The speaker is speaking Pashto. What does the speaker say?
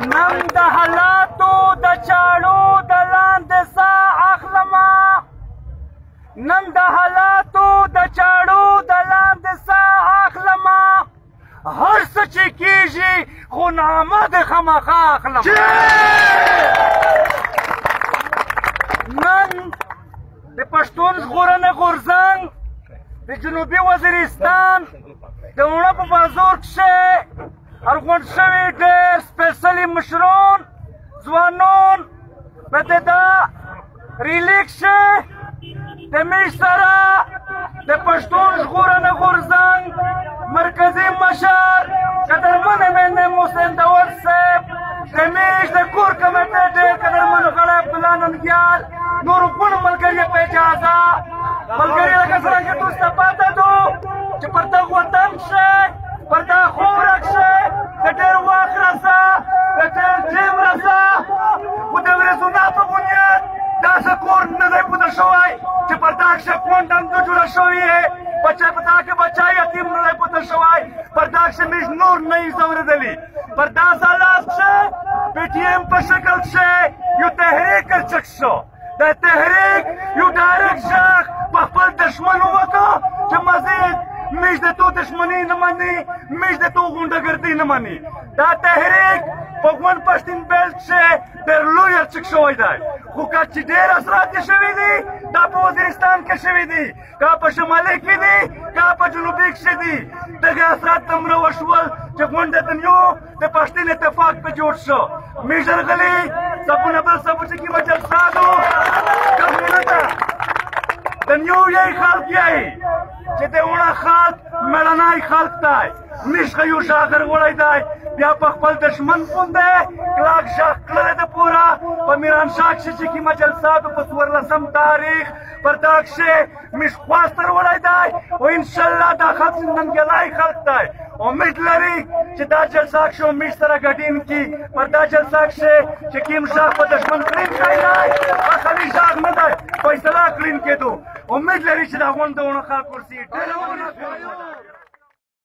نن د حالاتو د چاړو د لاندې ساه اخلمه نن د حالاتو د چاړو د لاندې ساه اخلمه هر څه چې کېږي خو نامه د خامخا اخلم نن د پښتون ژغورنې غورځنګ د جنوبي وزیرستان د اوړه په بازور کښې ارغونډ شوي ډېر سپېڅلي مشران ځوانان په د دا ریلي کښې د میش سره د پښتون ژغورنې غورځنګ مرکزي مشر قدرمن میندې محسن داور صاحب د میش د کور کمیټې ډېر قدرمن غړی عبدالله ننګیال نورو ګڼو ملګریو په اجازه ملګري لکه څرنګه تاسو ته پاته دو چې پر دغه وطن کښې پر دا خوره کښې د ډېر وخت رسه د ډېر ټیم رسه خو د ورېځونه په بنیاد داسې کور نه دی پوته شوی چې پر دا کښې کونډه نه جوړه شوې بچی په دا کې بچی یتیم نه دی پوته شوی پر دا کښې موږ نور نه یې ځورېدلي پر داسې حالات کښې پی ټي ایم په شکل کښې یو تحریک چک شو د تحریک یو ډایرکټ غږ په خپل دښمن وکړه چې مزید موږ د تو دښمني نه مني موږ د تو غونډهګردي نه مني دا تحریک په غون پښتون بیلټ کښې ډېر لوی چک شوی دی خو که چې ډېر اثرات یې شوي دي دا په وزیرستان کې شوي دي که په شمالي کې دي که په جنوبي کښې دي دغه اثرات دومره وشول چې غونډه دنیو د پښتون اتفاق په جوړ شو موږ راغلي سبونه بل سبو چې کومه جلسه دو کمونه ده دنیو یې خلق یې چې د اوړه خلق مړنی خلق دی موږ ښه یو شاګر وړی دی بیا په خپل دښمن باندې کلاک شاخ کړلی ده پوره په میرانشاه کښې چې کومه جلسه ده په 14 تاریخ پر دا کښې موږ خواستر وړی دی او انشاءالله دا خلق ننګیالی خلق دی امید لري چې دا جلسه کښې موږ سره ګډین کړي پر دا جلسه کښې چې کوم شاخ په دښمن کړین کړی دی اصلي شاخ نه دی فیصله کړین کېدو امید لري چې دا غونډه خلک ورسي